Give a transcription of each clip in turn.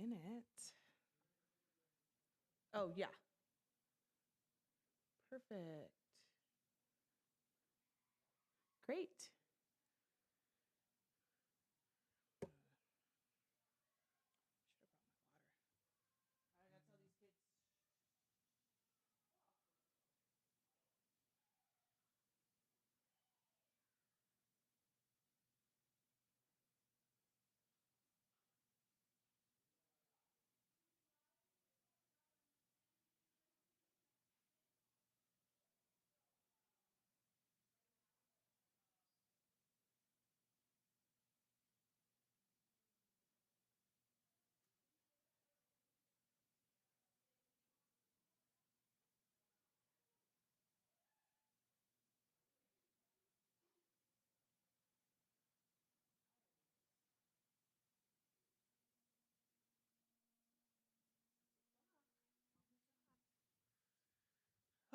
minute. Oh, yeah. Perfect. Great. Should have brought my water. All right, I gotta tell these kids.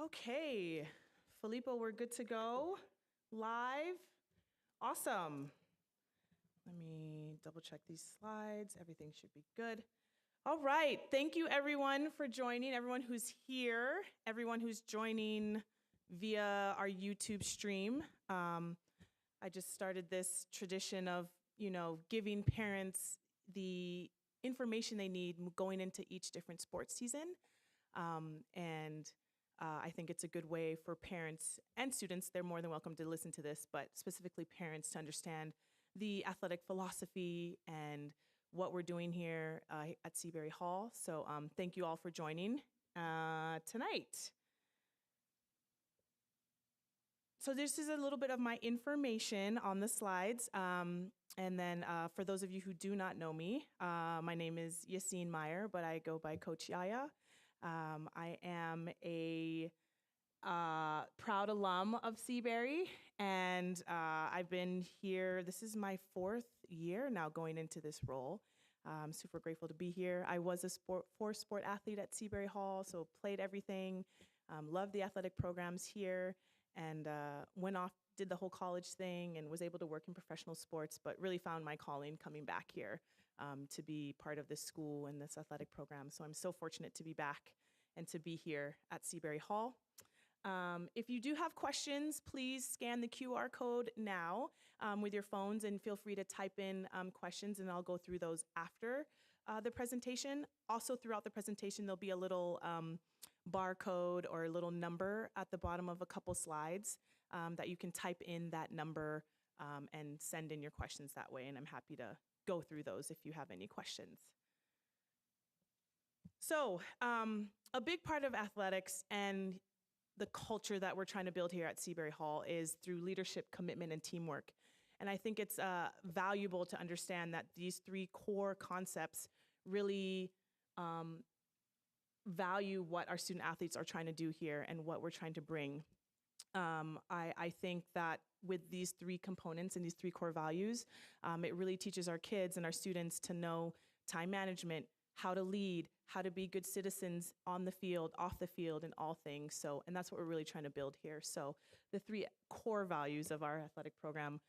Okay, Filippo, we're good to go. Live. Awesome. Let me double check these slides. Everything should be good. All right. Thank you, everyone, for joining. Everyone who's here, everyone who's joining via our YouTube stream. I just started this tradition of, giving parents the information they need going into each different sports season. And I think it's a good way for parents and students, they're more than welcome to listen to this, but specifically parents to understand the athletic philosophy and what we're doing here at Seabury Hall. So thank you all for joining tonight. So this is a little bit of my information on the slides. And then for those of you who do not know me, my name is Yassine Meyer, but I go by Coach Yaya. I am a proud alum of Seabury, and I've been here. This is my 4th year now going into this role. I'm super grateful to be here. I was a four-sport athlete at Seabury Hall, so played everything, loved the athletic programs here, and went off, did the whole college thing, and was able to work in professional sports, but really found my calling coming back here to be part of this school and this athletic program. So I'm so fortunate to be back and to be here at Seabury Hall. If you do have questions, please scan the QR code now with your phones and feel free to type in questions, and I'll go through those after the presentation. Also, throughout the presentation, there'll be a little barcode or a little number at the bottom of a couple slides that you can type in that number and send in your questions that way, and I'm happy to go through those if you have any questions. So a big part of athletics and the culture that we're trying to build here at Seabury Hall is through leadership, commitment, and teamwork. And I think it's valuable to understand that these 3 core concepts really value what our student athletes are trying to do here and what we're trying to bring. I think that with these 3 components and these 3 core values, it really teaches our kids and our students to know time management, how to lead, how to be good citizens on the field, off the field, and all things. So, and that's what we're really trying to build here. So the 3 core values of our athletic program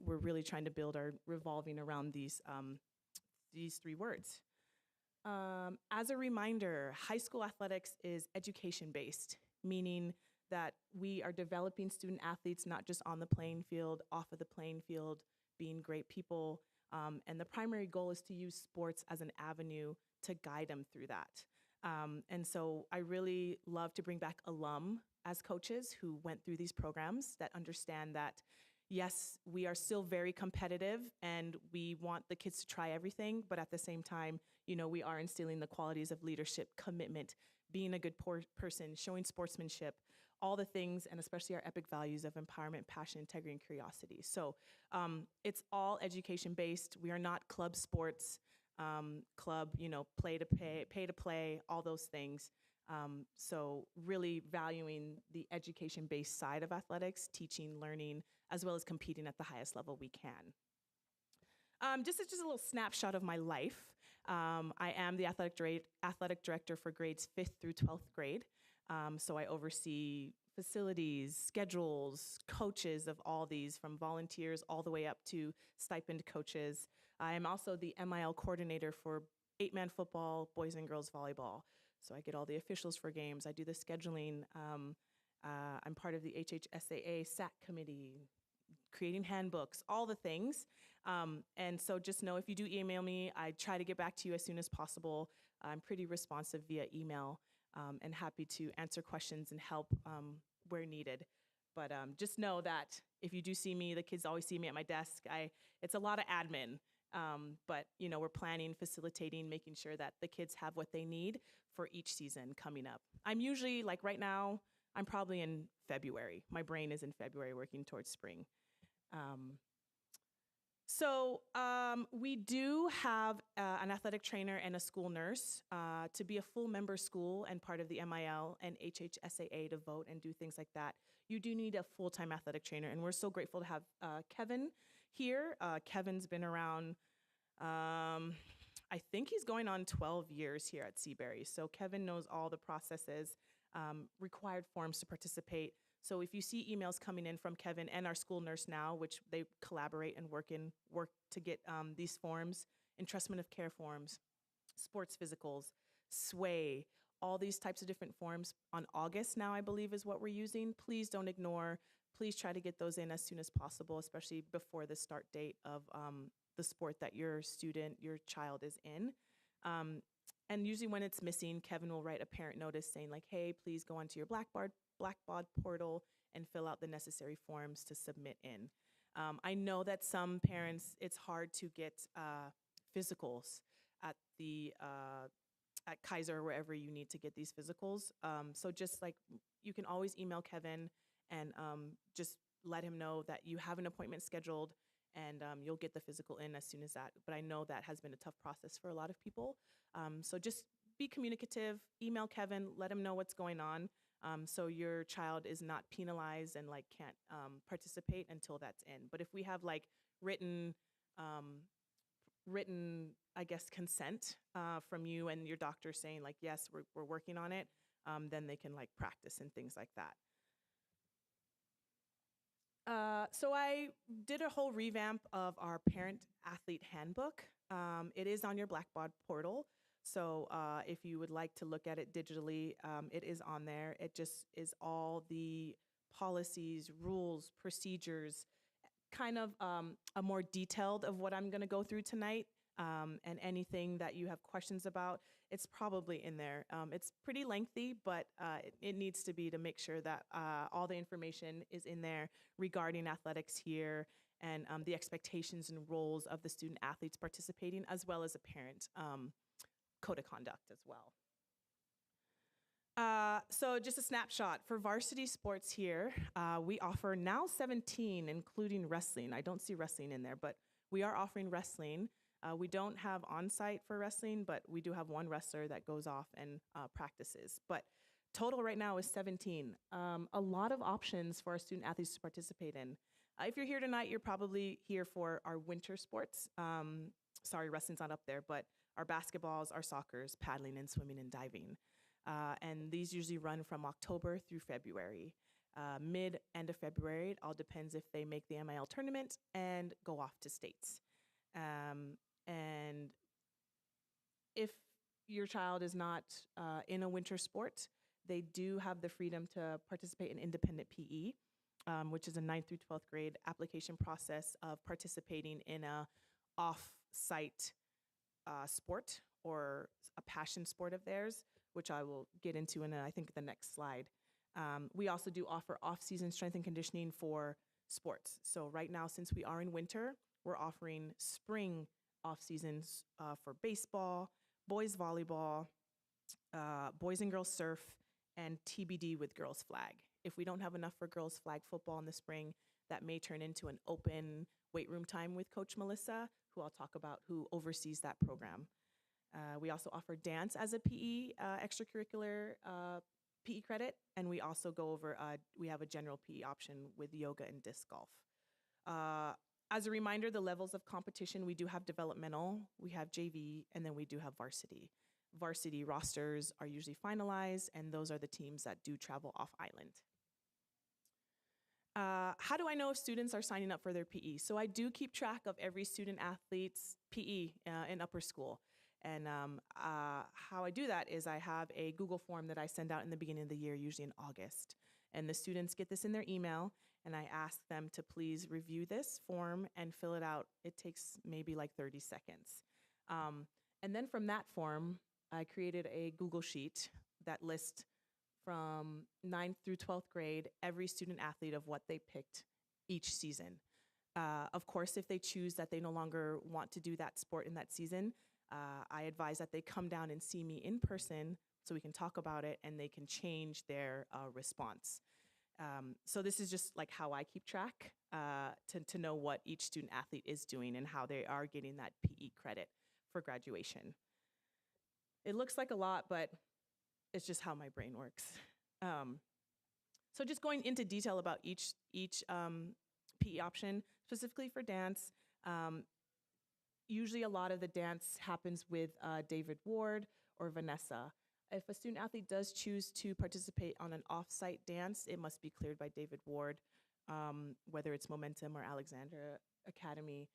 we're really trying to build are revolving around these 3 words. As a reminder, high school athletics is education-based, meaning that we are developing student athletes not just on the playing field, off of the playing field, being great people. And the primary goal is to use sports as an avenue to guide them through that. And so I really love to bring back alum as coaches who went through these programs that understand that, yes, we are still very competitive and we want the kids to try everything, but at the same time, we are instilling the qualities of leadership, commitment, being a good person, showing sportsmanship, all the things, and especially our epic values of empowerment, passion, integrity, and curiosity. So it's all education-based. We are not club sports, play to play, all those things. So really valuing the education-based side of athletics, teaching, learning, as well as competing at the highest level we can. Just a little snapshot of my life. I am the athletic director for grades 5th through 12th grade. So I oversee facilities, schedules, coaches of all these, from volunteers all the way up to stipend coaches. I am also the MIL coordinator for 8-man football, boys and girls volleyball. So I get all the officials for games. I do the scheduling. I'm part of the HHSAA SAC committee, creating handbooks, all the things. And so just know if you do email me, I try to get back to you as soon as possible. I'm pretty responsive via email, and happy to answer questions and help where needed. But just know that if you do see me, the kids always see me at my desk. It's a lot of admin, but we're planning, facilitating, making sure that the kids have what they need for each season coming up. I'm usually like right now, I'm probably in February. My brain is in February, working towards spring. Um, we do have an athletic trainer and a school nurse to be a full member school and part of the MIL and HHSAA to vote and do things like that. You do need a full-time athletic trainer, and we're so grateful to have Kevin here. Kevin's been around, I think he's going on 12 years here at Seabury. So Kevin knows all the processes, required forms to participate. So if you see emails coming in from Kevin and our school nurse now, which they collaborate and work to get these forms, entrustment of care forms, sports physicals, sway, all these types of different forms on August now, I believe is what we're using. Please don't ignore. Please try to get those in as soon as possible, especially before the start date of the sport that your child is in. And usually when it's missing, Kevin will write a parent notice saying like, hey, please go onto your Blackbaud portal and fill out the necessary forms to submit in. I know that some parents, it's hard to get physicals at at Kaiser or wherever you need to get these physicals. So just like you can always email Kevin and just let him know that you have an appointment scheduled, and you'll get the physical in as soon as that. But I know that has been a tough process for a lot of people. So just be communicative, email Kevin, let him know what's going on. So your child is not penalized and like can't participate until that's in. But if we have like written, I guess, consent from you and your doctor saying like, yes, we're working on it, then they can like practice and things like that. So I did a whole revamp of our parent athlete handbook. It is on your Blackbaud portal. So if you would like to look at it digitally, it is on there. It just is all the policies, rules, procedures, kind of a more detailed of what I'm going to go through tonight. And anything that you have questions about, it's probably in there. It's pretty lengthy, but it needs to be to make sure that all the information is in there regarding athletics here and the expectations and roles of the student athletes participating, as well as a parent code of conduct as well. So just a snapshot for varsity sports here. We offer now 17, including wrestling. I don't see wrestling in there, but we are offering wrestling. We don't have on-site for wrestling, but we do have one wrestler that goes off and practices. But total right now is 17. A lot of options for our student athletes to participate in. If you're here tonight, you're probably here for our winter sports. Sorry, wrestling's not up there, but our basketballs, our soccers, paddling and swimming and diving. And these usually run from October through February. End of February, it all depends if they make the MIL tournament and go off to states. And if your child is not in a winter sport, they do have the freedom to participate in independent PE, which is a 9th through 12th grade application process of participating in a off-site sport or a passion sport of theirs, which I will get into in, I think, the next slide. We also do offer off-season strength and conditioning for sports. So right now, since we are in winter, we're offering spring off-seasons for baseball, boys volleyball, boys and girls surf, and TBD with girls flag. If we don't have enough for girls flag football in the spring, that may turn into an open weight room time with Coach Melissa, who I'll talk about, who oversees that program. We also offer dance as a PE extracurricular PE credit, and we also go over, we have a general PE option with yoga and disc golf. As a reminder, the levels of competition, we do have developmental, we have JV, and then we do have varsity. Varsity rosters are usually finalized, and those are the teams that do travel off island. How do I know if students are signing up for their PE? So I do keep track of every student athlete's PE in upper school. And how I do that is I have a Google form that I send out in the beginning of the year, usually in August. And the students get this in their email, and I ask them to please review this form and fill it out. It takes maybe like 30 seconds. And then from that form, I created a Google Sheet that lists from 9th through 12th grade every student athlete of what they picked each season. Of course, if they choose that they no longer want to do that sport in that season, I advise that they come down and see me in person so we can talk about it and they can change their response. So this is just like how I keep track to know what each student athlete is doing and how they are getting that PE credit for graduation. It looks like a lot, but it's just how my brain works. So just going into detail about each PE option, specifically for dance. Usually a lot of the dance happens with David Ward or Vanessa. If a student athlete does choose to participate on an off-site dance, it must be cleared by David Ward, whether it's Momentum or Alexandra Academy.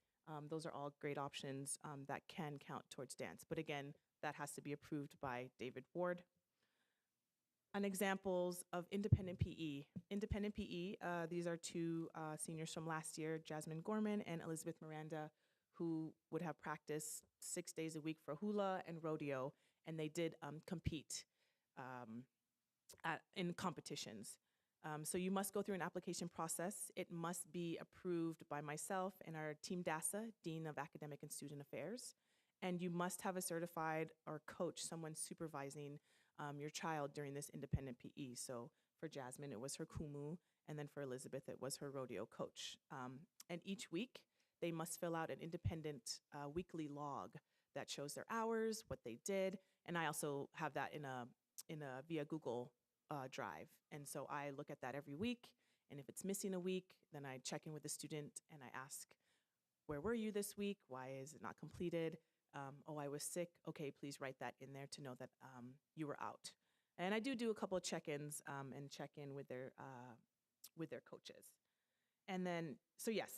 Those are all great options that can count towards dance. But again, that has to be approved by David Ward. On examples of independent PE. Independent PE, these are two seniors from last year, Jasmine Gorman and Elizabeth Miranda, who would have practiced 6 days a week for hula and rodeo, and they did compete in competitions. So you must go through an application process. It must be approved by myself and our team DASA, Dean of Academic and Student Affairs, and you must have a certified or coach, someone supervising your child during this independent PE. So for Jasmine, it was her Kumu, and then for Elizabeth, it was her rodeo coach. And each week, they must fill out an independent weekly log that shows their hours, what they did, and I also have that in a via Google Drive. And so I look at that every week, and if it's missing a week, then I check in with the student and I ask, where were you this week? Why is it not completed? Oh, I was sick. Okay, please write that in there to know that you were out. And I do a couple of check-ins and check in with their coaches. And then, so yes,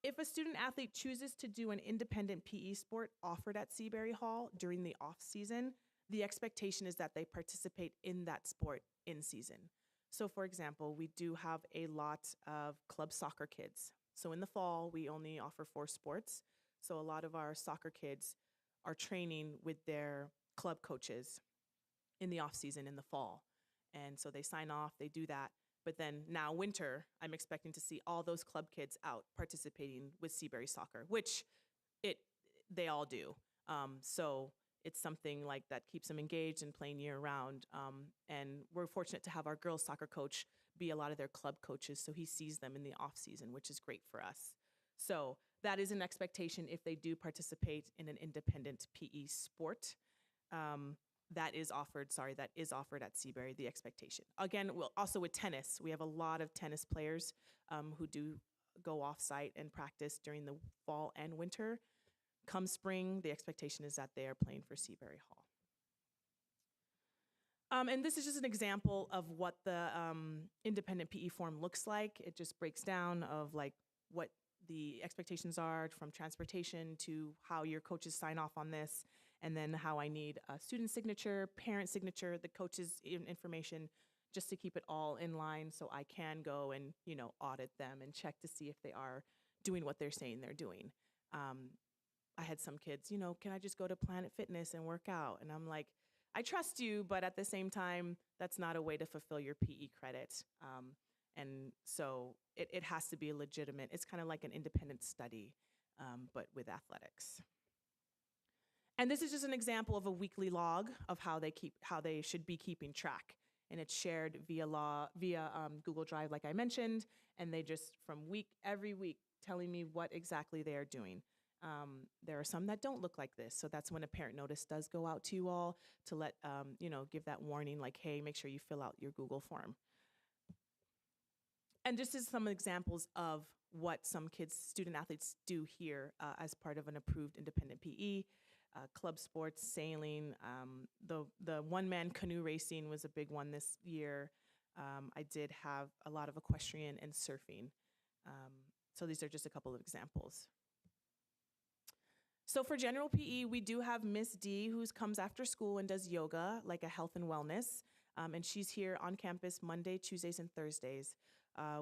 if a student athlete chooses to do an independent PE sport offered at Seabury Hall during the off season, the expectation is that they participate in that sport in season. So for example, we do have a lot of club soccer kids. So in the fall, we only offer 4 sports. So a lot of our soccer kids are training with their club coaches in the off season in the fall. And so they sign off, they do that. But then now winter, I'm expecting to see all those club kids out participating with Seabury soccer, which they all do. So it's something like that keeps them engaged and playing year round. And we're fortunate to have our girls soccer coach be a lot of their club coaches. So he sees them in the off season, which is great for us. So that is an expectation if they do participate in an independent PE sport. That is offered at Seabury, the expectation. Again, also with tennis, we have a lot of tennis players who do go off-site and practice during the fall and winter. Come spring, the expectation is that they are playing for Seabury Hall. And this is just an example of what the independent PE form looks like. It just breaks down of like what the expectations are from transportation to how your coaches sign off on this, and then how I need a student signature, parent signature, the coach's information, just to keep it all in line so I can go and, audit them and check to see if they are doing what they're saying they're doing. I had some kids, can I just go to Planet Fitness and work out? And I'm like, I trust you, but at the same time, that's not a way to fulfill your PE credit. And so it has to be legitimate. It's kind of like an independent study, but with athletics. And this is just an example of a weekly log of how they should be keeping track. And it's shared via Google Drive, like I mentioned, and they just every week telling me what exactly they are doing. There are some that don't look like this, so that's when a parent notice does go out to you all to let give that warning, like, hey, make sure you fill out your Google form. And just as some examples of what some student athletes do here as part of an approved independent PE. Club sports, sailing, the one-man canoe racing was a big one this year. I did have a lot of equestrian and surfing. So these are just a couple of examples. So for general PE, we do have Miss D, who comes after school and does yoga, like a health and wellness. And she's here on campus Monday, Tuesdays, and Thursdays.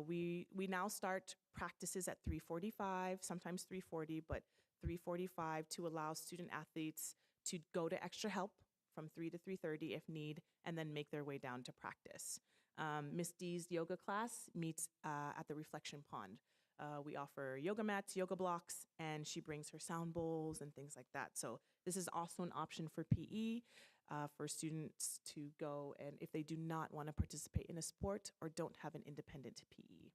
We now start practices at 3:45, sometimes 3:40, but 3:45 to allow student athletes to go to extra help from 3 to 3:30 if need, and then make their way down to practice. Miss D's yoga class meets at the Reflection Pond. We offer yoga mats, yoga blocks, and she brings her sound bowls and things like that. So this is also an option for PE for students to go, and if they do not want to participate in a sport or don't have an independent PE.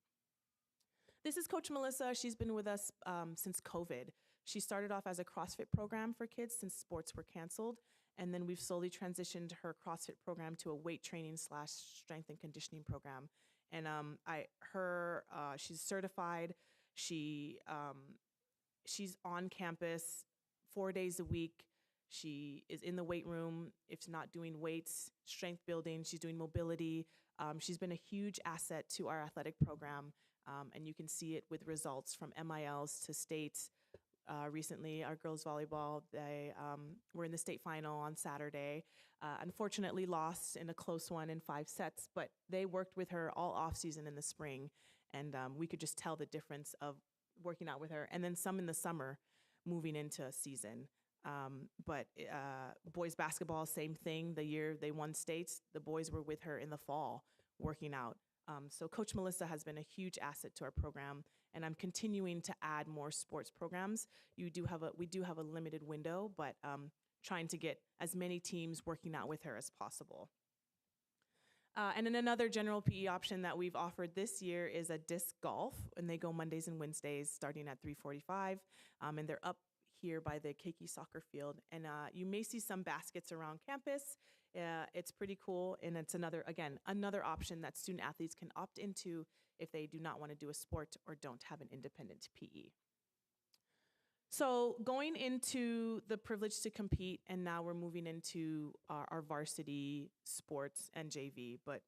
This is Coach Melissa. She's been with us since COVID. She started off as a CrossFit program for kids since sports were canceled. And then we've slowly transitioned her CrossFit program to a weight training / strength and conditioning program. And she's certified. She's on campus 4 days a week. She is in the weight room. If not doing weights, strength building, she's doing mobility. She's been a huge asset to our athletic program. And you can see it with results from MILs to states. Recently, our girls volleyball, they were in the state final on Saturday. Unfortunately, lost in a close one in 5 sets, but they worked with her all off season in the spring, and we could just tell the difference of working out with her. And then some in the summer, moving into a season. But boys basketball, same thing. The year they won states, the boys were with her in the fall working out. So Coach Melissa has been a huge asset to our program, and I'm continuing to add more sports programs. We do have a limited window, but trying to get as many teams working out with her as possible. And then another general PE option that we've offered this year is a disc golf, and they go Mondays and Wednesdays starting at 3:45, and they're up here by the Keiki soccer field. And you may see some baskets around campus. It's pretty cool, and it's another option that student athletes can opt into if they do not want to do a sport or don't have an independent PE. So going into the privilege to compete, and now we're moving into our varsity sports and JV, but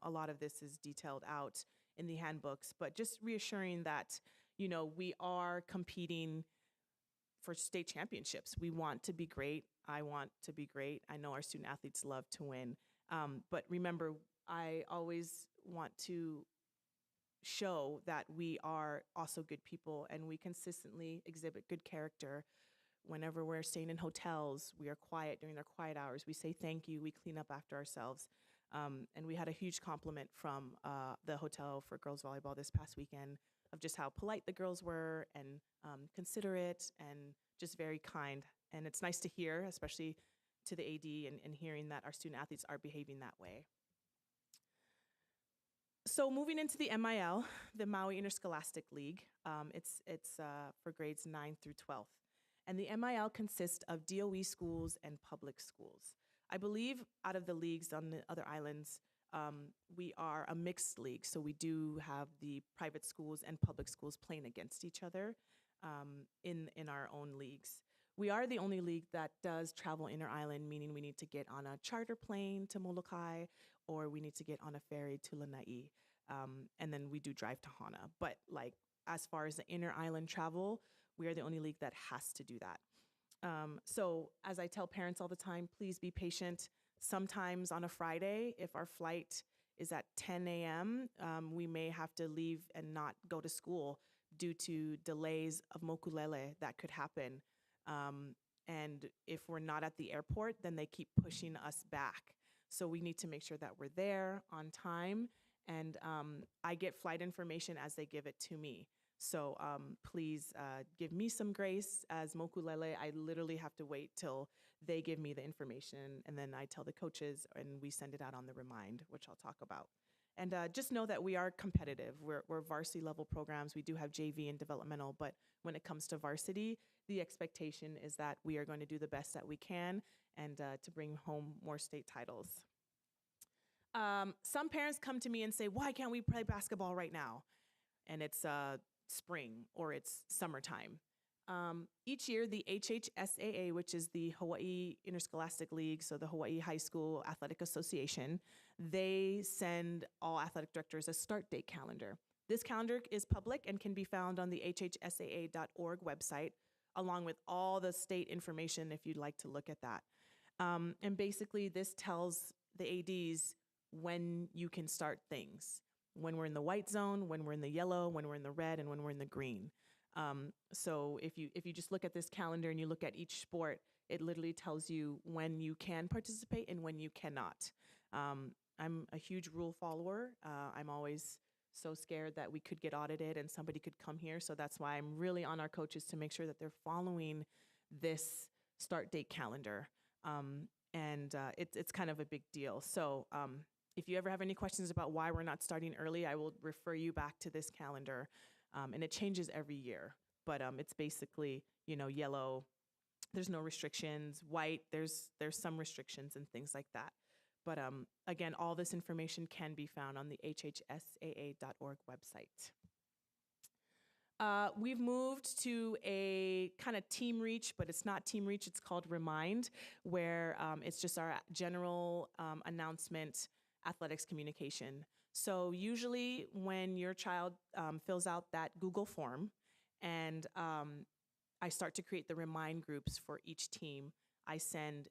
a lot of this is detailed out in the handbooks, but just reassuring that, we are competing for state championships. We want to be great. I want to be great. I know our student athletes love to win. But remember, I always want to show that we are also good people, and we consistently exhibit good character. Whenever we're staying in hotels, we are quiet during our quiet hours. We say thank you. We clean up after ourselves. And we had a huge compliment from the hotel for girls volleyball this past weekend of just how polite the girls were, and considerate, and just very kind. And it's nice to hear, especially to the AD, and hearing that our student athletes are behaving that way. So moving into the MIL, the Maui Interscholastic League, it's for grades 9 through 12. And the MIL consists of DOE schools and public schools. I believe out of the leagues on the other islands, we are a mixed league. So we do have the private schools and public schools playing against each other in our own leagues. We are the only league that does travel inter-island, meaning we need to get on a charter plane to Molokai, or we need to get on a ferry to Lanai, and then we do drive to Hana. But as far as the inter-island travel, we are the only league that has to do that. So as I tell parents all the time, please be patient. Sometimes on a Friday, if our flight is at 10 a.m., we may have to leave and not go to school due to delays of mokulele that could happen. And if we're not at the airport, then they keep pushing us back. So we need to make sure that we're there on time. And I get flight information as they give it to me. So please give me some grace. As mokulele, I literally have to wait till they give me the information, and then I tell the coaches, and we send it out on the remind, which I'll talk about. And just know that we are competitive. We're varsity level programs. We do have JV and developmental, but when it comes to varsity, the expectation is that we are going to do the best that we can, and to bring home more state titles. Some parents come to me and say, why can't we play basketball right now? And it's spring or it's summertime. Each year, the HHSAA, which is the Hawaii Interscholastic League, so the Hawaii High School Athletic Association, they send all athletic directors a start date calendar. This calendar is public and can be found on the hhsaa.org website, along with all the state information if you'd like to look at that. And basically, this tells the ADs when you can start things, when we're in the white zone, when we're in the yellow, when we're in the red, and when we're in the green. So if you just look at this calendar and you look at each sport, it literally tells you when you can participate and when you cannot. I'm a huge rule follower. I'm always so scared that we could get audited and somebody could come here. So that's why I'm really on our coaches to make sure that they're following this start date calendar. It's kind of a big deal. So if you ever have any questions about why we're not starting early, I will refer you back to this calendar. And it changes every year. But it's basically, yellow, there's no restrictions. White, there's some restrictions and things like that. But again, all this information can be found on the hhsaa.org website. We've moved to a kind of team reach, but it's not team reach. It's called Remind, where it's just our general announcement, athletics communication. So usually when your child fills out that Google form and I start to create the Remind groups for each team, I send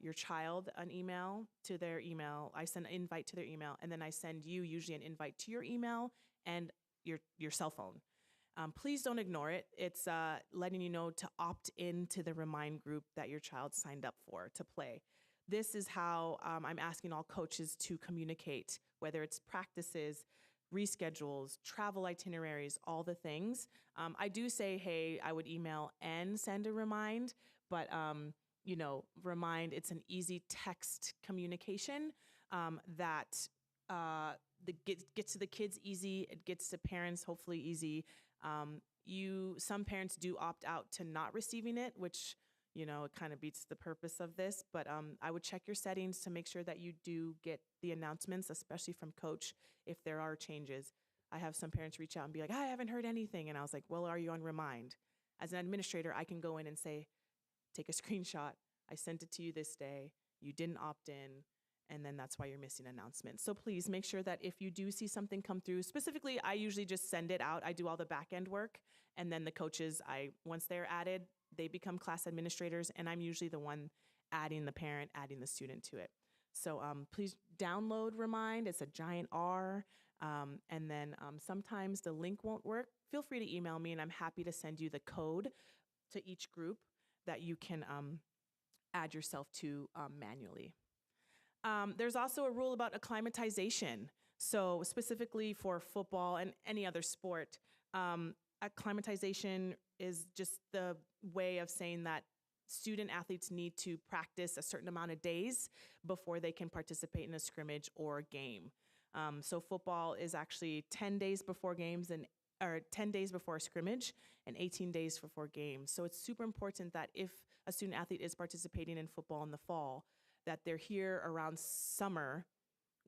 your child an email to their email. I send an invite to their email, and then I send you usually an invite to your email and your cell phone. Please don't ignore it. It's letting you know to opt into the Remind group that your child signed up for to play. This is how I'm asking all coaches to communicate, whether it's practices, reschedules, travel itineraries, all the things. I do say, hey, I would email and send a remind, but Remind, it's an easy text communication that gets to the kids easy. It gets to parents hopefully easy. Some parents do opt out to not receiving it, which it kind of beats the purpose of this. But I would check your settings to make sure that you do get the announcements, especially from coach, if there are changes. I have some parents reach out and be like, I haven't heard anything. And I was like, well, are you on Remind? As an administrator, I can go in and say, take a screenshot. I sent it to you this day. You didn't opt in. And then that's why you're missing announcements. So please make sure that if you do see something come through, specifically, I usually just send it out. I do all the back end work. And then the coaches, once they're added, they become class administrators. And I'm usually the one adding the parent, adding the student to it. So please download Remind. It's a giant R. And then sometimes the link won't work. Feel free to email me, and I'm happy to send you the code to each group that you can add yourself to manually. There's also a rule about acclimatization. So specifically for football and any other sport, acclimatization is just the way of saying that student athletes need to practice a certain amount of days before they can participate in a scrimmage or a game. So football is actually 10 days before games or 10 days before a scrimmage and 18 days before games. So it's super important that if a student athlete is participating in football in the fall, that they're here around summer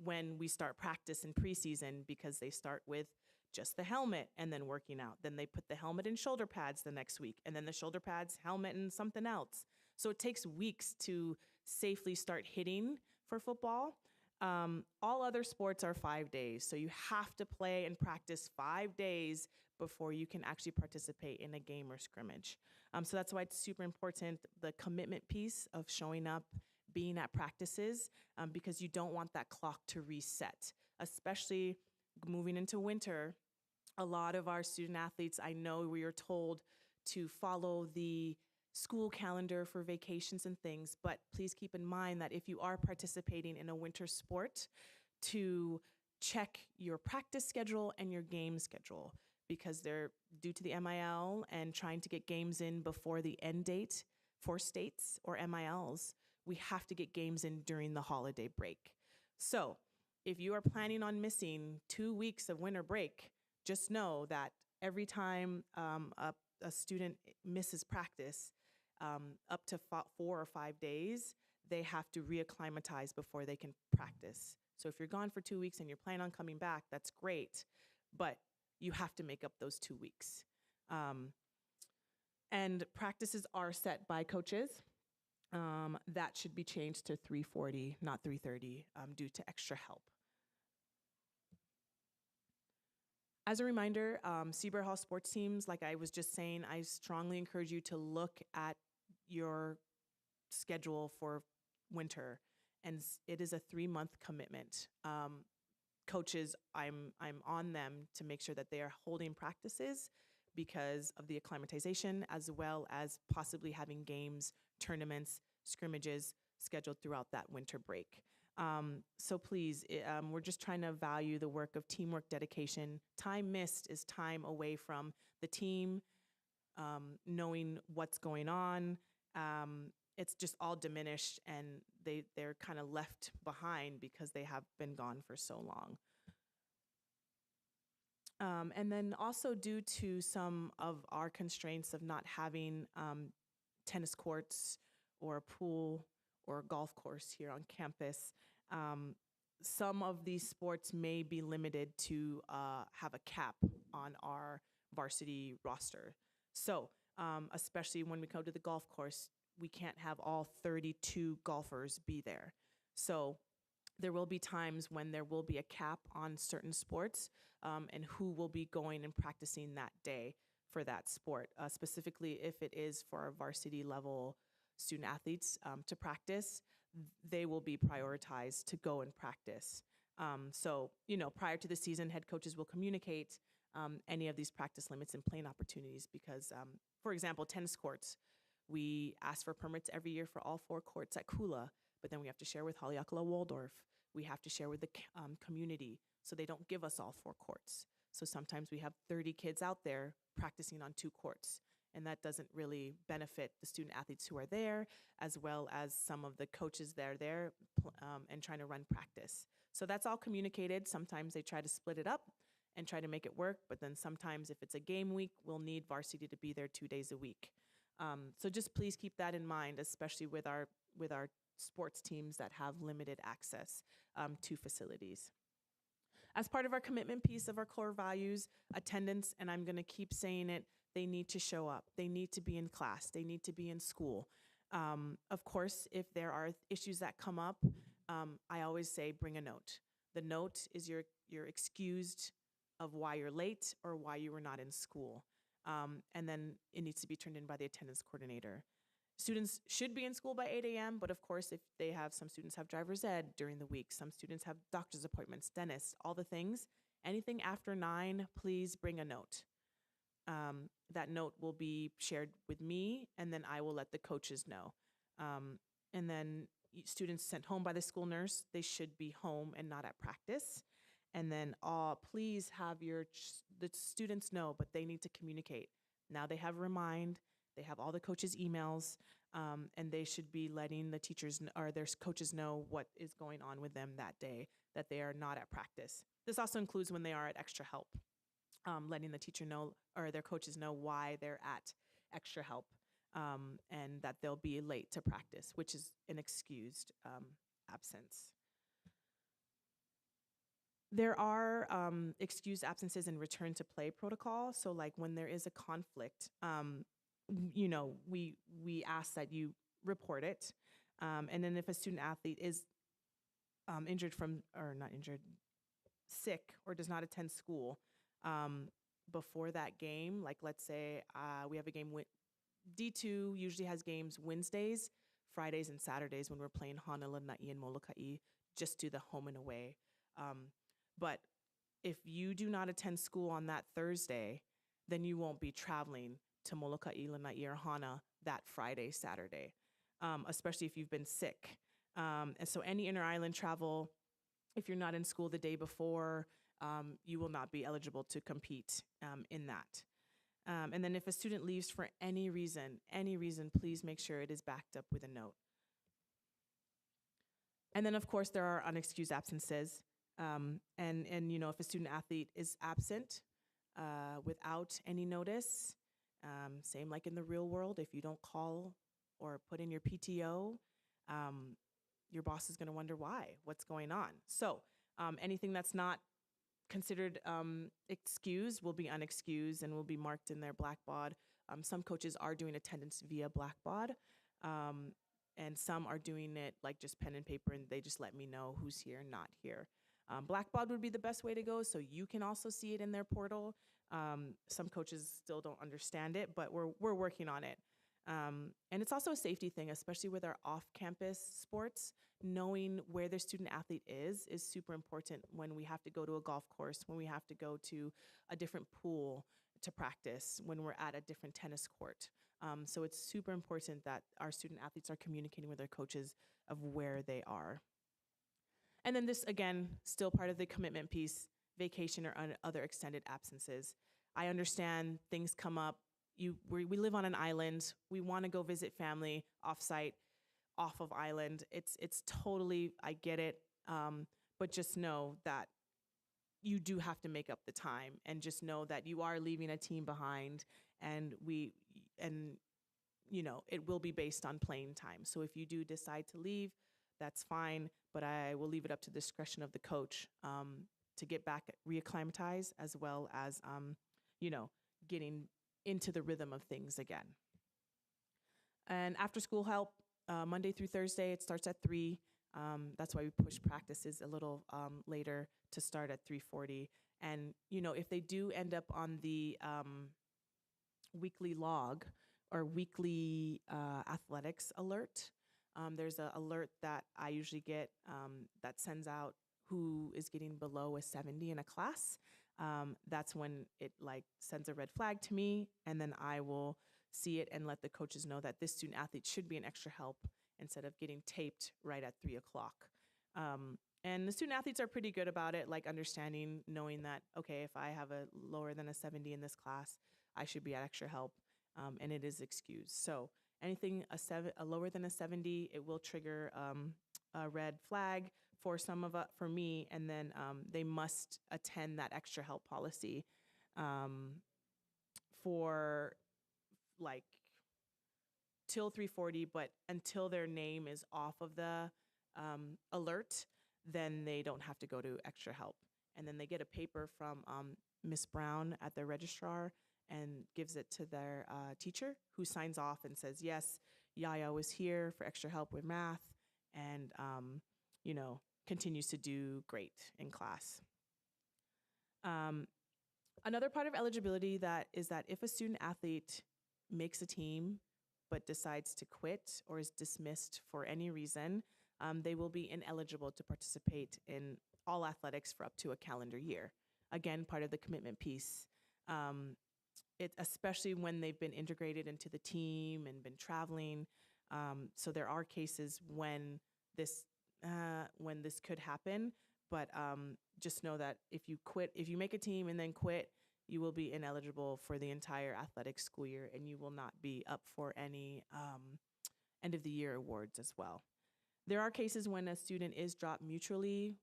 when we start practice in preseason, because they start with just the helmet and then working out. Then they put the helmet and shoulder pads the next week, and then the shoulder pads, helmet, and something else. So it takes weeks to safely start hitting for football. All other sports are 5 days. So you have to play and practice 5 days before you can actually participate in a game or scrimmage. So that's why it's super important, the commitment piece of showing up, being at practices, because you don't want that clock to reset, especially moving into winter. A lot of our student athletes, I know we are told to follow the school calendar for vacations and things, but please keep in mind that if you are participating in a winter sport, to check your practice schedule and your game schedule, because they're due to the MIL and trying to get games in before the end date for states or MILs. We have to get games in during the holiday break. So if you are planning on missing 2 weeks of winter break, just know that every time a student misses practice, up to 4 or 5 days, they have to reacclimatize before they can practice. So if you're gone for 2 weeks and you're planning on coming back, that's great, but you have to make up those 2 weeks. And practices are set by coaches. That should be changed to 3:40, not 3:30, due to extra help. As a reminder, Seabury Hall sports teams, like I was just saying, I strongly encourage you to look at your schedule for winter, and it is a 3-month commitment. Coaches, I'm on them to make sure that they are holding practices because of the acclimatization, as well as possibly having games, tournaments, scrimmages scheduled throughout that winter break. So please, we're just trying to value the work of teamwork, dedication. Time missed is time away from the team, knowing what's going on. It's just all diminished, and they're kind of left behind because they have been gone for so long. And then also due to some of our constraints of not having tennis courts or a pool or a golf course here on campus, um, some of these sports may be limited to have a cap on our varsity roster. So, especially when we go to the golf course, we can't have all 32 golfers be there. So, there will be times when there will be a cap on certain sports, and who will be going and practicing that day for that sport. Specifically, if it is for our varsity level student athletes to practice, they will be prioritized to go and practice. So, prior to the season, head coaches will communicate any of these practice limits and playing opportunities because, for example, tennis courts, we ask for permits every year for all 4 courts at Kula, but then we have to share with Haleakala Waldorf. We have to share with the community, so they don't give us all 4 courts. So sometimes we have 30 kids out there practicing on 2 courts, and that doesn't really benefit the student athletes who are there, as well as some of the coaches that are there and trying to run practice. So that's all communicated. Sometimes they try to split it up and try to make it work, but then sometimes if it's a game week, we'll need varsity to be there 2 days a week. So just please keep that in mind, especially with our sports teams that have limited access to facilities. As part of our commitment piece of our core values, attendance, and I'm going to keep saying it, they need to show up. They need to be in class. They need to be in school. Of course, if there are issues that come up, I always say bring a note. The note is your excused of why you're late or why you were not in school. And then it needs to be turned in by the attendance coordinator. Students should be in school by 8 a.m., but of course, if some students have driver's ed during the week, some students have doctor's appointments, dentists, all the things. Anything after 9, please bring a note. That note will be shared with me, and then I will let the coaches know. And then students sent home by the school nurse, they should be home and not at practice. And then please have the students know, but they need to communicate. Now they have Remind, they have all the coaches' emails, and they should be letting the teachers or their coaches know what is going on with them that day, that they are not at practice. This also includes when they are at extra help, letting the teacher know or their coaches know why they're at extra help, and that they'll be late to practice, which is an excused absence. There are excused absences in return to play protocol. So like when there is a conflict, we ask that you report it. And then if a student athlete is sick or does not attend school before that game, like let's say we have a game with D2 usually has games Wednesdays, Fridays, and Saturdays when we're playing Hanalana'i and Molokai, just do the home and away. But if you do not attend school on that Thursday, then you won't be traveling to Molokai, Lanai, or Hana that Friday, Saturday, especially if you've been sick. And so any inter-island travel, if you're not in school the day before, you will not be eligible to compete in that. And then if a student leaves for any reason, please make sure it is backed up with a note. And then, of course, there are unexcused absences. And if a student athlete is absent without any notice, same like in the real world, if you don't call or put in your PTO, your boss is going to wonder what's going on. So anything that's not considered excused will be unexcused and will be marked in their blackboard. Some coaches are doing attendance via blackboard, and some are doing it like just pen and paper, and they just let me know who's here and not here. Blackbaud would be the best way to go, so you can also see it in their portal. Some coaches still don't understand it, but we're working on it. And it's also a safety thing, especially with our off-campus sports. Knowing where their student athlete is super important when we have to go to a golf course, when we have to go to a different pool to practice, when we're at a different tennis court. So it's super important that our student athletes are communicating with their coaches of where they are. And then this, again, still part of the commitment piece, vacation or other extended absences. I understand things come up. We live on an island. We want to go visit family offsite, off of island. It's totally, I get it. But just know that you do have to make up the time, and just know that you are leaving a team behind, and it will be based on playing time. So if you do decide to leave, that's fine, but I will leave it up to the discretion of the coach to get back reacclimatized, as well as, getting into the rhythm of things again. And after school help, Monday through Thursday, it starts at 3. That's why we push practices a little later to start at 3:40. And, if they do end up on the weekly log or weekly athletics alert, there's an alert that I usually get that sends out who is getting below a 70 in a class. That's when it sends a red flag to me, and then I will see it and let the coaches know that this student athlete should be an extra help instead of getting taped right at 3:00. And the student athletes are pretty good about it, knowing that, okay, if I have a lower than a 70 in this class, I should be at extra help, and it is excused. So anything a lower than a 70, it will trigger a red flag for for me, and then they must attend that extra help policy for till 3:40, but until their name is off of the alert, then they don't have to go to extra help. And then they get a paper from Miss Brown at their registrar and gives it to their teacher, who signs off and says, yes, Yaya was here for extra help with math, and continues to do great in class. Another part of eligibility is that if a student athlete makes a team but decides to quit or is dismissed for any reason, they will be ineligible to participate in all athletics for up to a calendar year. Again, part of the commitment piece. Especially when they've been integrated into the team and been traveling. So there are cases when this could happen, but just know that if you make a team and then quit, you will be ineligible for the entire athletic school year, and you will not be up for any end of the year awards as well. There are cases when a student is dropped mutually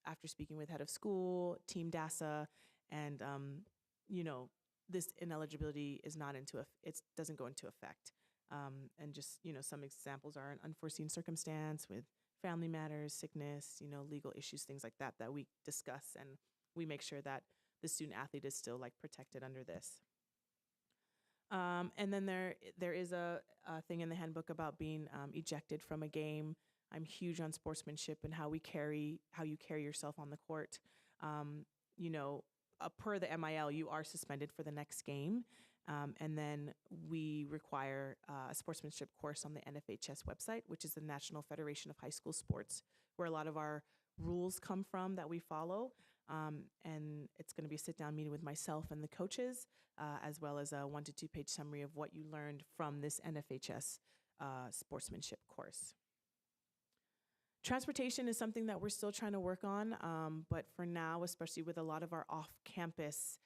after speaking with head of school, team DASA, and this ineligibility it doesn't go into effect. And just, some examples are an unforeseen circumstance with family matters, sickness, legal issues, things like that we discuss, and we make sure that the student athlete is still protected under this. And then there is a thing in the handbook about being ejected from a game. I'm huge on sportsmanship and how you carry yourself on the court. Per the MIL, you are suspended for the next game. And then we require a sportsmanship course on the NFHS website, which is the National Federation of High School Sports, where a lot of our rules come from that we follow. And it's going to be a sit-down meeting with myself and the coaches, as well as a 1 to 2 page summary of what you learned from this NFHS sportsmanship course. Transportation is something that we're still trying to work on, but for now, especially with a lot of our off-campus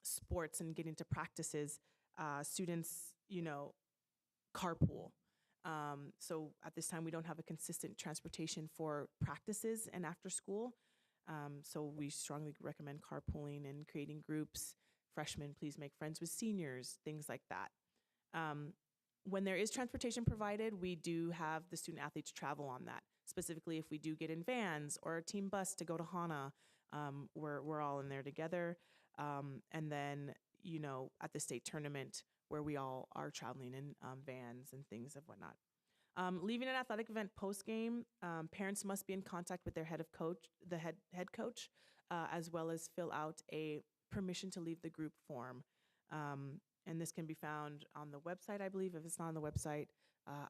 sports and getting to practices, students, carpool. So at this time, we don't have a consistent transportation for practices and after school. So we strongly recommend carpooling and creating groups. Freshmen, please make friends with seniors, things like that. When there is transportation provided, we do have the student athletes travel on that. Specifically, if we do get in vans or a team bus to go to Hana, we're all in there together. And then, at the state tournament where we all are traveling in vans and things of whatnot. Leaving an athletic event post game, parents must be in contact with their head coach, as well as fill out a permission to leave the group form. And this can be found on the website, I believe. If it's not on the website,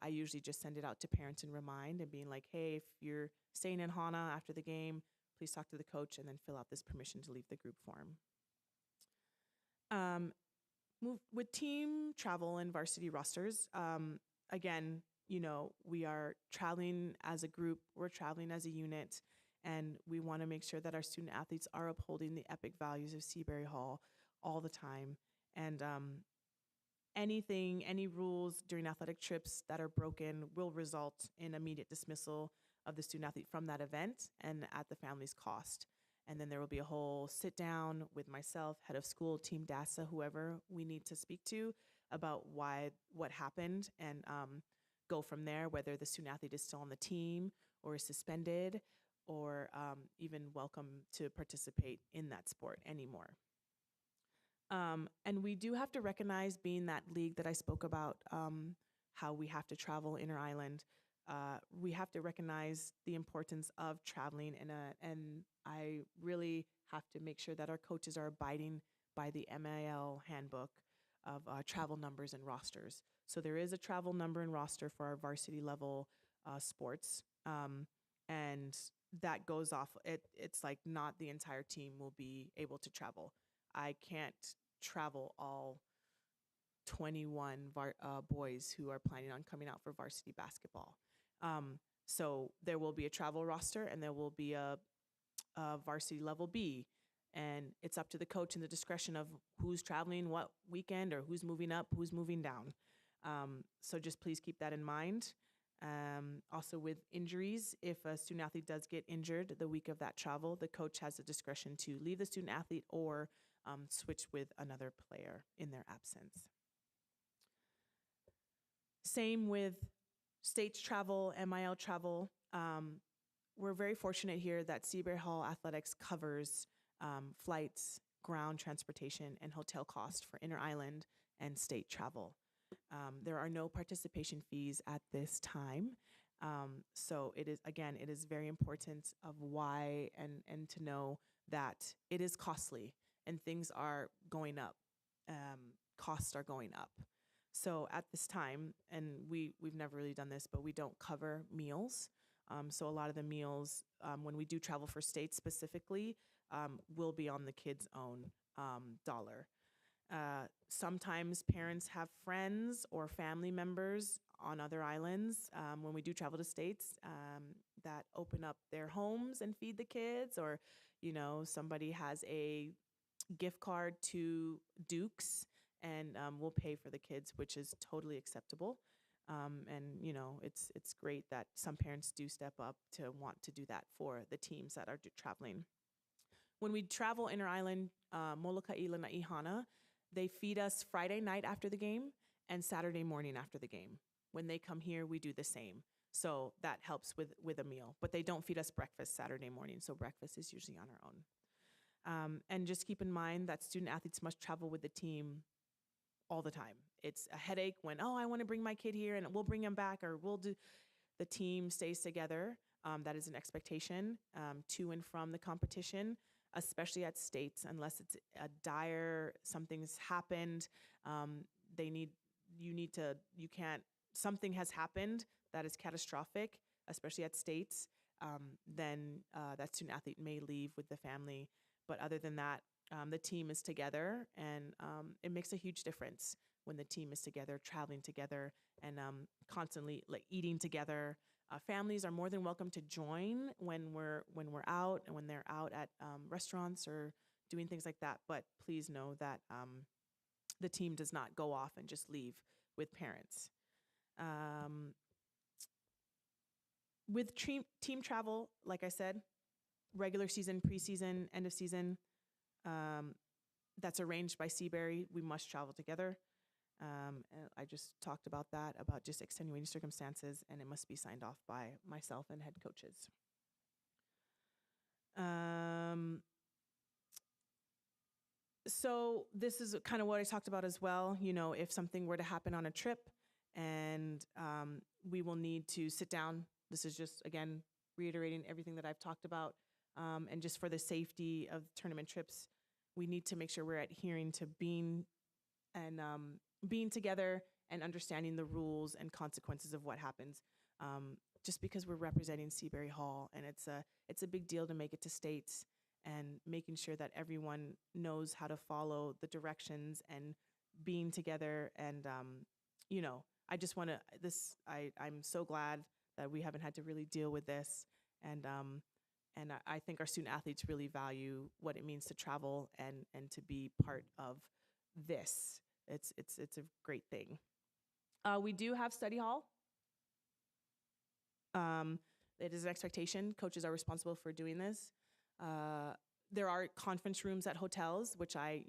I usually just send it out to parents and remind and being like, hey, if you're staying in Hana after the game, please talk to the coach and then fill out this permission to leave the group form. Move with team travel and varsity rosters. Again, we are traveling as a group, we're traveling as a unit, and we want to make sure that our student athletes are upholding the epic values of Seabury Hall all the time. And any rules during athletic trips that are broken will result in immediate dismissal of the student athlete from that event and at the family's cost. And then there will be a whole sit down with myself, head of school, team DASA, whoever we need to speak to about what happened, and go from there, whether the student athlete is still on the team or is suspended or even welcome to participate in that sport anymore. And we do have to recognize, being that league that I spoke about, how we have to travel inter-island. We have to recognize the importance of traveling, and I really have to make sure that our coaches are abiding by the MIL handbook of travel numbers and rosters. So there is a travel number and roster for our varsity level sports, and that goes off. It's like not the entire team will be able to travel. I can't travel all 21 boys who are planning on coming out for varsity basketball. So there will be a travel roster, and there will be a varsity level B, and it's up to the coach and the discretion of who's traveling what weekend, or who's moving up, who's moving down. So just please keep that in mind. Also, with injuries, if a student athlete does get injured the week of that travel, the coach has the discretion to leave the student athlete or switch with another player in their absence. Same with states travel, MIL travel. We're very fortunate here that Seabury Hall Athletics covers flights, ground transportation, and hotel costs for inter-island and state travel. There are no participation fees at this time. So it is very important of why and to know that it is costly and things are going up. Costs are going up. So at this time, and we've never really done this, but we don't cover meals. So a lot of the meals, when we do travel for states specifically, will be on the kids' own dollar. Sometimes parents have friends or family members on other islands when we do travel to states that open up their homes and feed the kids, or somebody has a gift card to Duke's and will pay for the kids, which is totally acceptable. And it's great that some parents do step up to want to do that for the teams that are traveling. When we travel inter-island, Molokaʻi Lanai Hana, they feed us Friday night after the game and Saturday morning after the game. When they come here, we do the same. So that helps with a meal. But they don't feed us breakfast Saturday morning, so breakfast is usually on our own. And just keep in mind that student athletes must travel with the team all the time. It's a headache when, I want to bring my kid here and we'll bring him back, or the team stays together. That is an expectation to and from the competition, especially at states, unless it's a dire, something's happened. Something has happened that is catastrophic, especially at states, then that student athlete may leave with the family. But other than that, the team is together, and it makes a huge difference when the team is together, traveling together, and constantly eating together. Families are more than welcome to join when we're out and when they're out at restaurants or doing things like that. But please know that the team does not go off and just leave with parents. With team travel, like I said, regular season, preseason, end of season, that's arranged by Seabury. We must travel together. And I just talked about that, about just extenuating circumstances, and it must be signed off by myself and head coaches. So this is kind of what I talked about as well. If something were to happen on a trip and we will need to sit down. This is just, again, reiterating everything that I've talked about. And just for the safety of tournament trips, we need to make sure we're adhering to and being together and understanding the rules and consequences of what happens. Just because we're representing Seabury Hall, and it's a big deal to make it to states, and making sure that everyone knows how to follow the directions and being together. And I just want to I'm so glad that we haven't had to really deal with this. And I think our student athletes really value what it means to travel and to be part of this. It's a great thing. We do have study hall. It is an expectation. Coaches are responsible for doing this. There are conference rooms at hotels, which I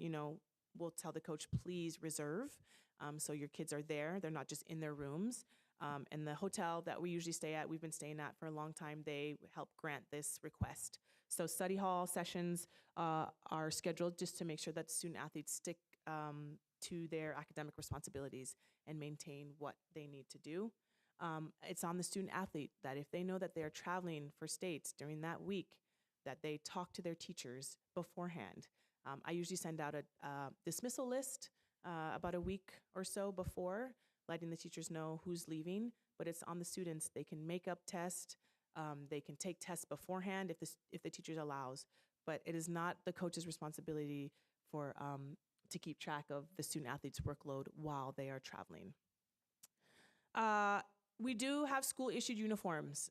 will tell the coach, please reserve. So your kids are there. They're not just in their rooms. And the hotel that we usually stay at, we've been staying at for a long time, they help grant this request. So study hall sessions are scheduled just to make sure that student athletes stick to their academic responsibilities and maintain what they need to do. It's on the student athlete that if they know that they're traveling for states during that week, that they talk to their teachers beforehand. I usually send out a dismissal list about a week or so before, letting the teachers know who's leaving, but it's on the students. They can make up tests. They can take tests beforehand if the teacher allows, but it is not the coach's responsibility to keep track of the student athlete's workload while they are traveling. We do have school-issued uniforms.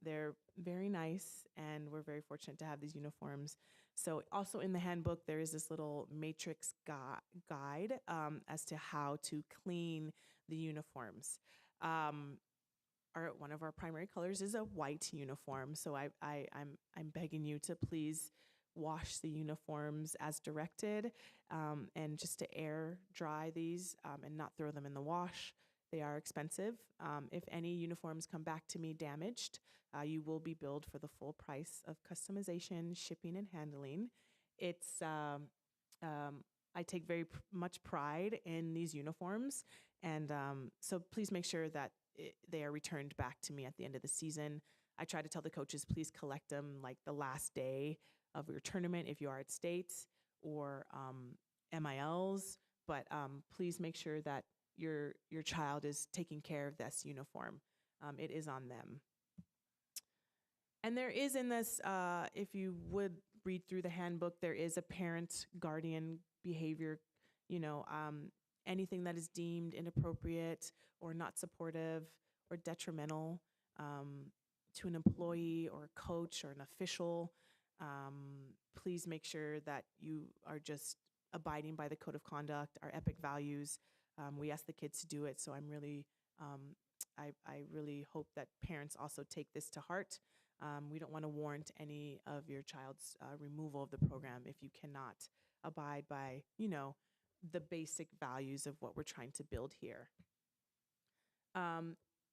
They're very nice, and we're very fortunate to have these uniforms. So also in the handbook, there is this little matrix guide as to how to clean the uniforms. One of our primary colors is a white uniform, so I'm begging you to please wash the uniforms as directed, and just to air dry these and not throw them in the wash. They are expensive. If any uniforms come back to me damaged, you will be billed for the full price of customization, shipping, and handling. I take very much pride in these uniforms, and so please make sure that they are returned back to me at the end of the season. I try to tell the coaches, please collect them like the last day of your tournament if you are at states or MILs, but please make sure that your child is taking care of this uniform. It is on them. And there is in this, if you would read through the handbook, there is a parent-guardian behavior, anything that is deemed inappropriate or not supportive or detrimental to an employee or a coach or an official. Please make sure that you are just abiding by the code of conduct, our EPIC values. We ask the kids to do it, so I'm really, I really hope that parents also take this to heart. We don't want to warrant any of your child's removal of the program if you cannot abide by, the basic values of what we're trying to build here.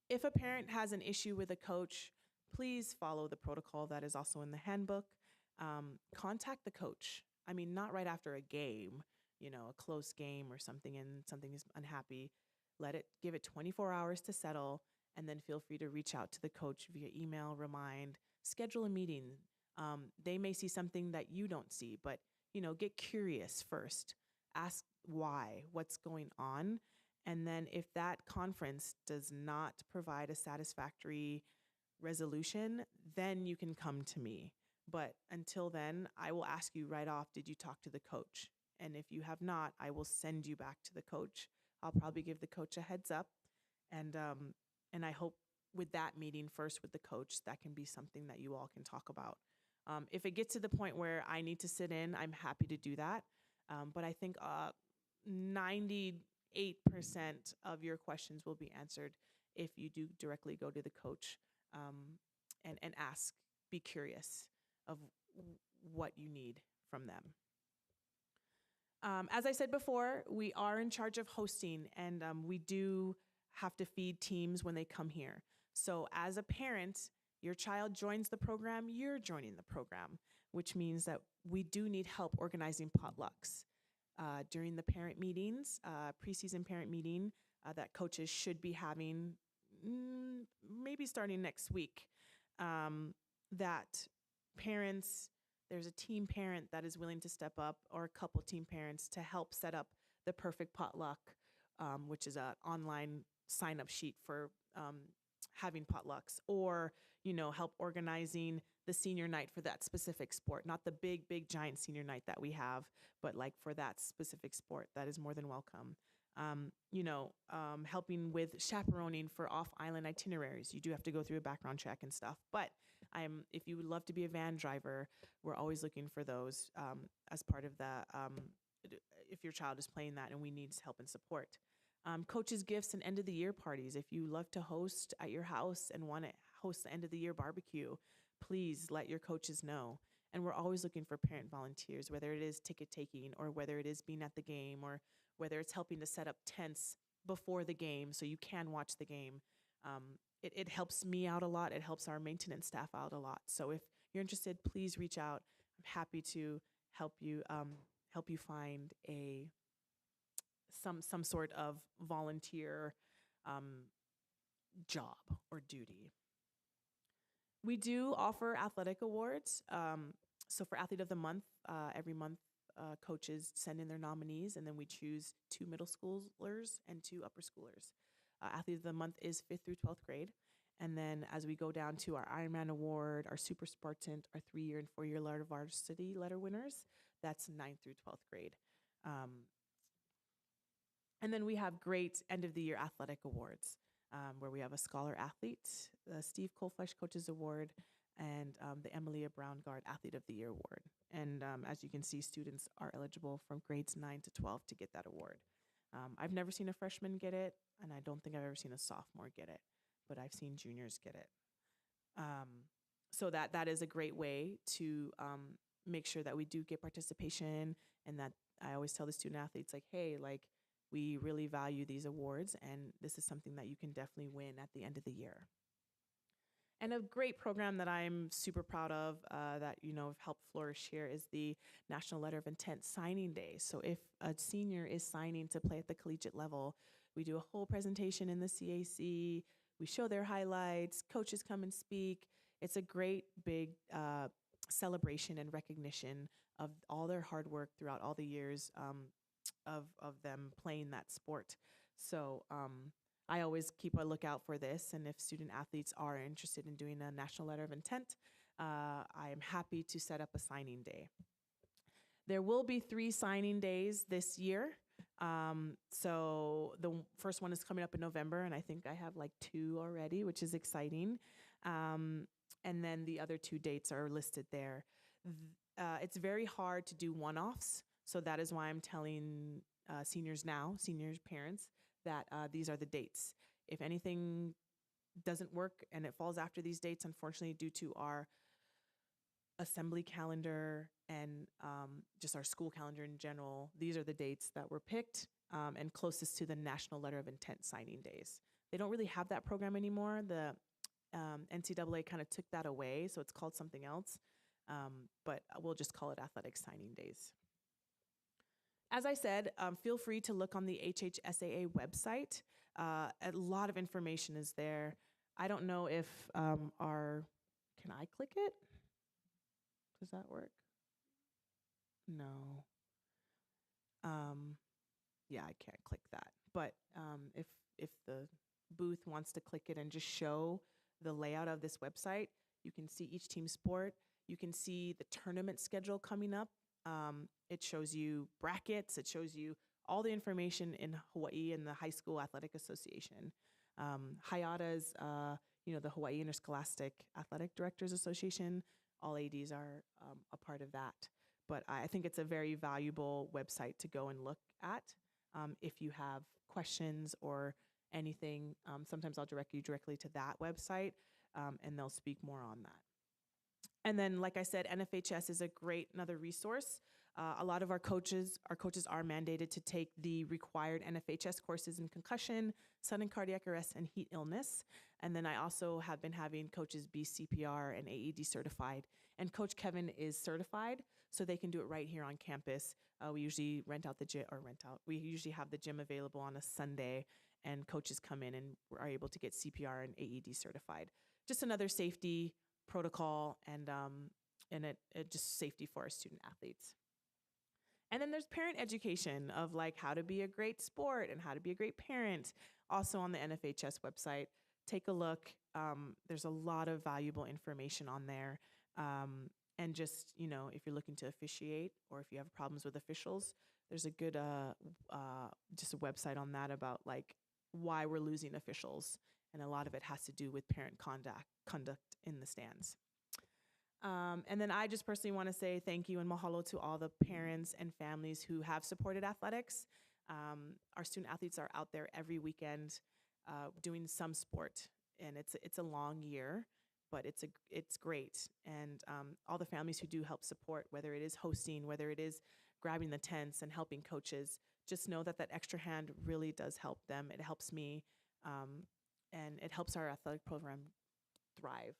If a parent has an issue with a coach, please follow the protocol that is also in the handbook. Contact the coach. I mean, not right after a game, a close game or something, and something is unhappy. Give it 24 hours to settle, and then feel free to reach out to the coach via email, remind, schedule a meeting. They may see something that you don't see, but, get curious first. Ask why, what's going on. And then if that conference does not provide a satisfactory resolution, then you can come to me. But until then, I will ask you right off, did you talk to the coach? And if you have not, I will send you back to the coach. I'll probably give the coach a heads up. And I hope with that meeting first with the coach, that can be something that you all can talk about. If it gets to the point where I need to sit in, I'm happy to do that. But I think 98% of your questions will be answered if you do directly go to the coach and ask, be curious of what you need from them. As I said before, we are in charge of hosting, and we do have to feed teams when they come here. So as a parent, your child joins the program, you're joining the program, which means that we do need help organizing potlucks. During the parent meetings, preseason parent meeting that coaches should be having maybe starting next week, that parents, there's a team parent that is willing to step up, or a couple team parents to help set up the perfect potluck, which is an online sign up sheet for having potlucks, or help organizing the senior night for that specific sport, not the big giant senior night that we have, but like for that specific sport. That is more than welcome. Helping with chaperoning for off island itineraries. You do have to go through a background check and stuff, but if you would love to be a van driver, we're always looking for those as part of the if your child is playing that and we need help and support. Coaches gifts and end of the year parties. If you love to host at your house and want to host the end of the year barbecue, please let your coaches know. And we're always looking for parent volunteers, whether it is ticket taking, or whether it is being at the game, or whether it's helping to set up tents before the game so you can watch the game. It helps me out a lot. It helps our maintenance staff out a lot. So if you're interested, please reach out. I'm happy to help you find some sort of volunteer job or duty. We do offer athletic awards. So for Athlete of the Month, every month, coaches send in their nominees, and then we choose 2 middle schoolers and 2 upper schoolers. Athlete of the Month is 5th through 12th grade. And then as we go down to our Ironman Award, our Super Spartan, our 3-year and 4-year letter varsity letter winners, that's 9th through 12th grade. And then we have great end of the year athletic awards, where we have a scholar athlete, the Steve Colflesh Coaches Award, and the Emilia Brown Guard Athlete of the Year Award. And as you can see, students are eligible from grades 9 to 12 to get that award. I've never seen a freshman get it, and I don't think I've ever seen a sophomore get it, but I've seen juniors get it. So that is a great way to make sure that we do get participation, and that I always tell the student athletes, like, hey, like, we really value these awards, and this is something that you can definitely win at the end of the year. And a great program that I'm super proud of that, have helped flourish here is the National Letter of Intent Signing Day. So if a senior is signing to play at the collegiate level, we do a whole presentation in the CAC. We show their highlights. Coaches come and speak. It's a great big celebration and recognition of all their hard work throughout all the years of them playing that sport. So I always keep a lookout for this, and if student athletes are interested in doing a National Letter of Intent, I am happy to set up a signing day. There will be 3 signing days this year. So the first one is coming up in November, and I think I have like 2 already, which is exciting. And then the other 2 dates are listed there. It's very hard to do one-offs, so that is why I'm telling seniors parents, that these are the dates. If anything doesn't work and it falls after these dates, unfortunately, due to our assembly calendar and just our school calendar in general, these are the dates that were picked and closest to the National Letter of Intent signing days. They don't really have that program anymore. The NCAA kind of took that away, so it's called something else, but we'll just call it Athletic Signing Days. As I said, feel free to look on the HHSAA website. A lot of information is there. I don't know if can I click it? Does that work? No. Yeah, I can't click that. But if the booth wants to click it and just show the layout of this website, you can see each team sport. You can see the tournament schedule coming up. It shows you brackets. It shows you all the information in Hawaii and the High School Athletic Association. HIATA's, the Hawaii Interscholastic Athletic Directors Association. All ADs are a part of that. But I think it's a very valuable website to go and look at if you have questions or anything. Sometimes I'll direct you directly to that website, and they'll speak more on that. And then, like I said, NFHS is another resource. A lot of our coaches are mandated to take the required NFHS courses in concussion, sudden cardiac arrest, and heat illness. And then I also have been having coaches be CPR and AED certified. And Coach Kevin is certified, so they can do it right here on campus. We usually we usually have the gym available on a Sunday, and coaches come in and are able to get CPR and AED certified. Just another safety protocol, and it just safety for our student athletes. And then there's parent education of like how to be a great sport and how to be a great parent, also on the NFHS website. Take a look. There's a lot of valuable information on there. And just, if you're looking to officiate or if you have problems with officials, there's a good, just a website on that about like why we're losing officials. And a lot of it has to do with parent conduct in the stands. And then I just personally want to say thank you and mahalo to all the parents and families who have supported athletics. Our student athletes are out there every weekend doing some sport, and it's a long year, but it's great. And all the families who do help support, whether it is hosting, whether it is grabbing the tents and helping coaches, just know that extra hand really does help them. It helps me, and it helps our athletic program thrive.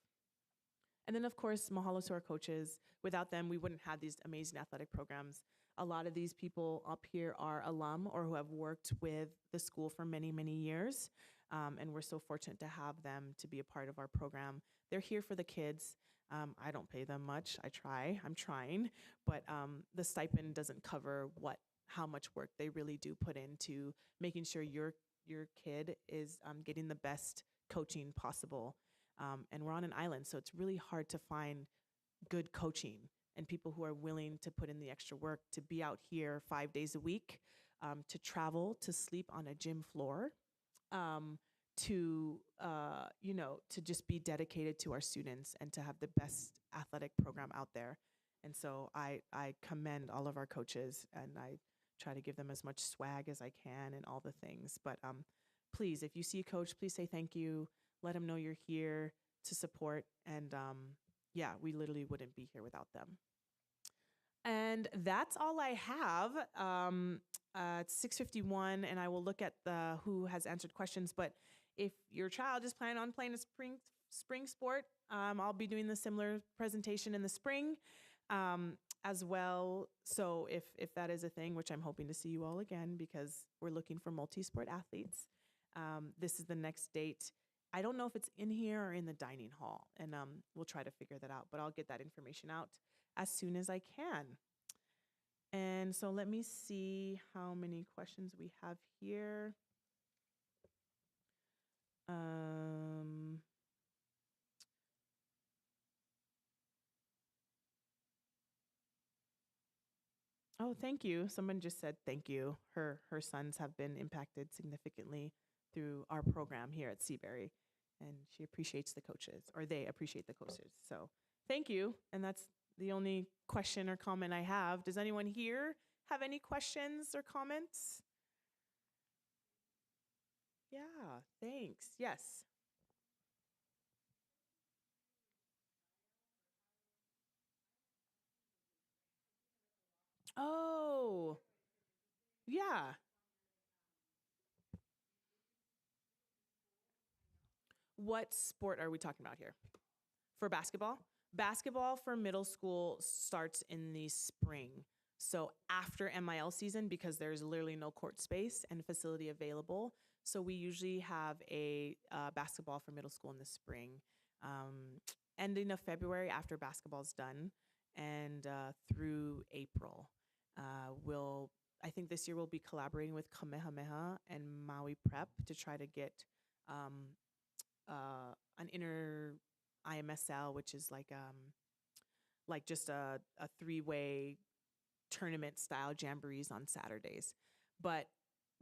And then, of course, mahalo to our coaches. Without them, we wouldn't have these amazing athletic programs. A lot of these people up here are alum or who have worked with the school for many, many years. And we're so fortunate to have them to be a part of our program. They're here for the kids. I don't pay them much. I'm trying. But the stipend doesn't cover how much work they really do put into making sure your kid is getting the best coaching possible. And we're on an island, so it's really hard to find good coaching and people who are willing to put in the extra work to be out here 5 days a week, to travel, to sleep on a gym floor, to just be dedicated to our students and to have the best athletic program out there. And so I commend all of our coaches, and I try to give them as much swag as I can and all the things. But please, if you see a coach, please say thank you. Let them know you're here to support. And we literally wouldn't be here without them. And that's all I have. It's 6:51, and I will look at who has answered questions. But if your child is planning on playing a spring sport, I'll be doing the similar presentation in the spring as well. So if that is a thing, which I'm hoping to see you all again, because we're looking for multi-sport athletes, this is the next date. I don't know if it's in here or in the dining hall, and we'll try to figure that out, but I'll get that information out as soon as I can. And so let me see how many questions we have here. Oh, thank you. Someone just said thank you. Her sons have been impacted significantly through our program here at Seabury, and she appreciates the coaches, or they appreciate the coaches. So thank you. And that's the only question or comment I have. Does anyone here have any questions or comments? Yeah, thanks. Yes. Oh, yeah. What sport are we talking about here? For basketball? Basketball for middle school starts in the spring. So after MIL season, because there's literally no court space and facility available. So we usually have a basketball for middle school in the spring, ending of February after basketball's done, and through April. I think this year we'll be collaborating with Kamehameha and Maui Prep to try to get an inner IMSL, which is like just a three-way tournament style jamborees on Saturdays. But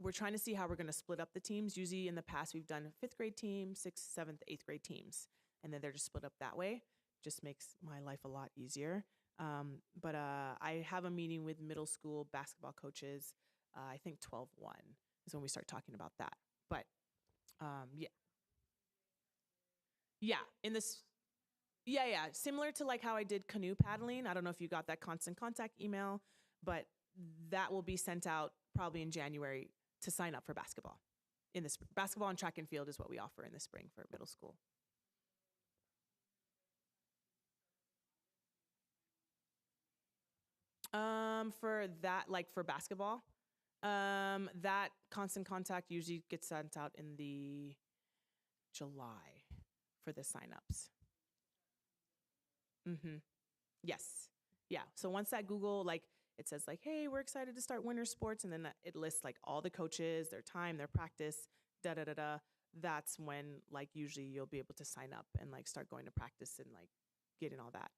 we're trying to see how we're going to split up the teams. Usually in the past, we've done 5th grade team, 6th, 7th, 8th grade teams, and then they're just split up that way. Just makes my life a lot easier. But I have a meeting with middle school basketball coaches. I think 12-1 is when we start talking about that. But yeah. Yeah, similar to like how I did canoe paddling. I don't know if you got that constant contact email, but that will be sent out probably in January to sign up for basketball. In this basketball and track and field is what we offer in the spring for middle school. For that, like for basketball, That constant contact usually gets sent out in the July for the signups. Mm-hmm. Yes. Yeah. So once that Google, like, it says like, hey, we're excited to start winter sports, and then it lists like all the coaches, their time, their practice, da da da da. That's when like usually you'll be able to sign up and like start going to practice and like getting all that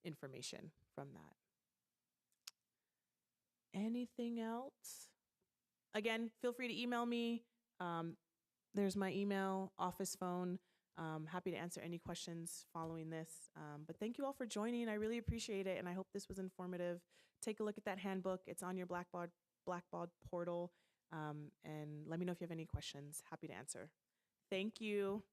information from that. Anything else? Again, feel free to email me. Um, there's my email, office phone. Happy to answer any questions following this. But thank you all for joining. I really appreciate it, and I hope this was informative. Take a look at that handbook. It's on your Blackbaud portal, and let me know if you have any questions. Happy to answer. Thank you.